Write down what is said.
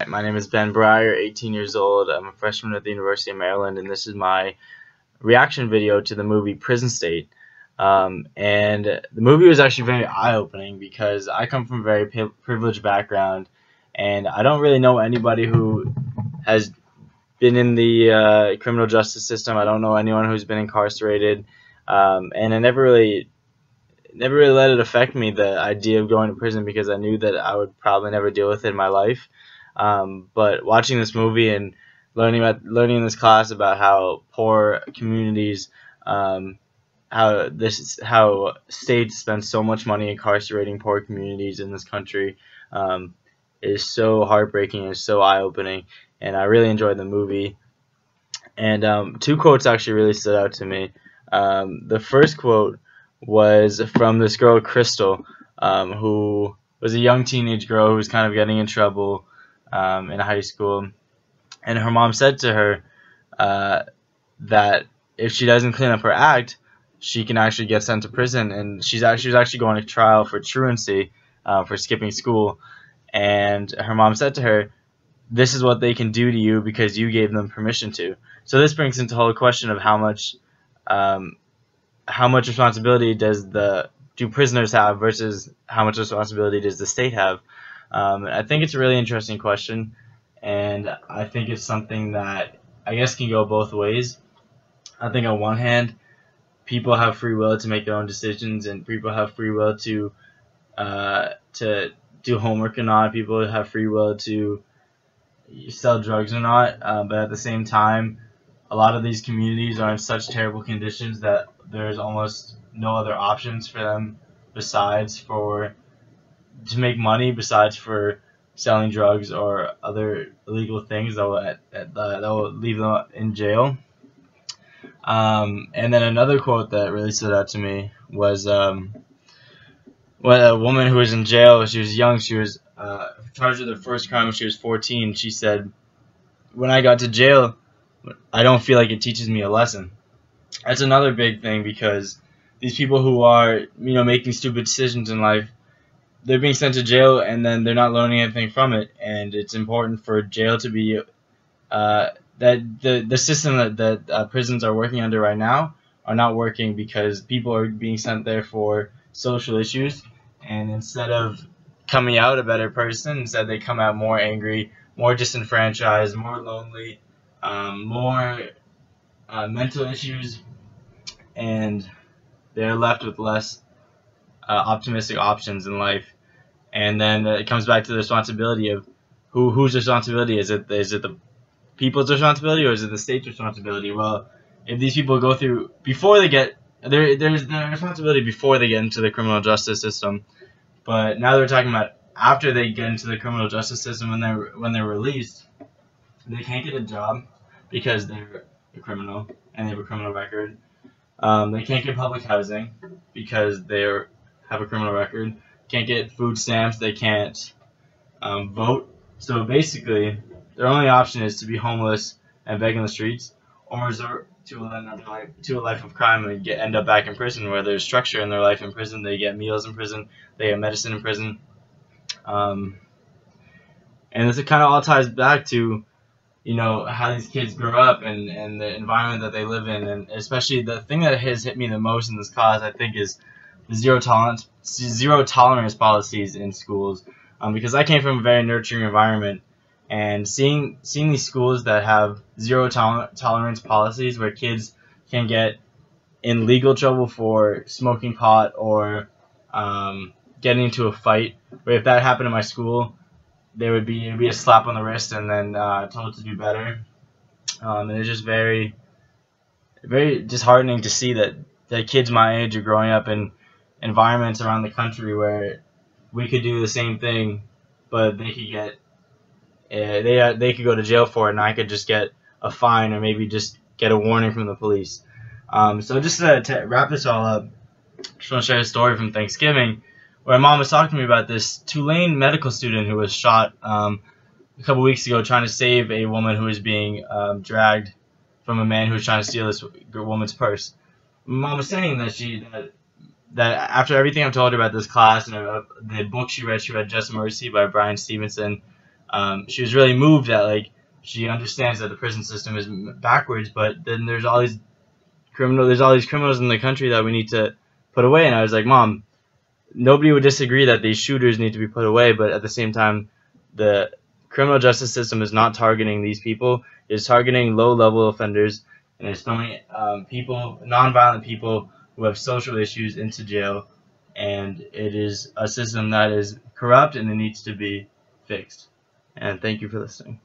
My name is Bryer, 18 years old. I'm a freshman at the University of Maryland, and this is my reaction video to the movie Prison State. And the movie was actually very eye-opening because I come from a very privileged background, and I don't really know anybody who has been in the criminal justice system. I don't know anyone who's been incarcerated, and I never really let it affect me, the idea of going to prison, because I knew that I would probably never deal with it in my life. But watching this movie and learning in this class about how poor communities, how states spend so much money incarcerating poor communities in this country, is so heartbreaking and so eye-opening. And I really enjoyed the movie. And two quotes actually really stood out to me. The first quote was from this girl, Crystal, who was a young teenage girl who was kind of getting in trouble in high school. And her mom said to her that if she doesn't clean up her act, she can actually get sent to prison. And she was actually going to trial for truancy, for skipping school. And her mom said to her, "This is what they can do to you because you gave them permission to." So this brings into the whole question of how much responsibility do prisoners have versus how much responsibility does the state have? I think it's a really interesting question, and I think it's something that I guess can go both ways. I think on one hand, people have free will to make their own decisions, and people have free will to do homework or not. People have free will to sell drugs or not. But at the same time, a lot of these communities are in such terrible conditions that there's almost no other options for them to make money besides for selling drugs or other illegal things that will leave them in jail. And then another quote that really stood out to me was when a woman who was in jail. She was young. She was charged with her first crime when she was 14. She said, "When I got to jail, I don't feel like it teaches me a lesson." That's another big thing, because these people who are, making stupid decisions in life, they're being sent to jail and then they're not learning anything from it. And it's important for jail to be that the system that prisons are working under right now are not working, because people are being sent there for social issues, and instead of coming out a better person, instead they come out more angry, more disenfranchised, more lonely, more mental issues, and they're left with less optimistic options in life. And then it comes back to the responsibility of whose responsibility is it? Is it the people's responsibility, or is it the state's responsibility? Well, if these people go through before they get there's the responsibility before they get into the criminal justice system, but now they're talking about after they get into the criminal justice system, when they're released, they can't get a job because they're a criminal and they have a criminal record. They can't get public housing because they have a criminal record. Can't get food stamps. They can't vote. So basically, their only option is to be homeless and beg in the streets, or resort to a life of crime and end up back in prison, where there's structure in their life in prison. They get meals in prison. They get medicine in prison. And this kind of all ties back to how these kids grow up and the environment that they live in. And especially the thing that has hit me the most in this class, I think, is the zero tolerance policies in schools, because I came from a very nurturing environment, and seeing these schools that have zero tolerance policies, where kids can get in legal trouble for smoking pot or getting into a fight, where if that happened in my school, it'd be a slap on the wrist and then told to do better. And it's just very, very disheartening to see that kids my age are growing up in environments around the country where we could do the same thing, but they could get they could go to jail for it, and I could just get a fine or maybe just get a warning from the police. So just to wrap this all up, I just want to share a story from Thanksgiving, where my mom was talking to me about this Tulane medical student who was shot a couple weeks ago trying to save a woman who was being dragged from a man who was trying to steal this woman's purse. My mom was saying that after everything I've told her about this class and the book she read Just Mercy by Bryan Stevenson, she was really moved that like she understands that the prison system is backwards, but then there's all these criminals in the country that we need to put away. And I was like, Mom, nobody would disagree that these shooters need to be put away, but at the same time, the criminal justice system is not targeting these people. It's targeting low-level offenders, and it's throwing nonviolent people who have social issues into jail, and it is a system that is corrupt and it needs to be fixed. And thank you for listening.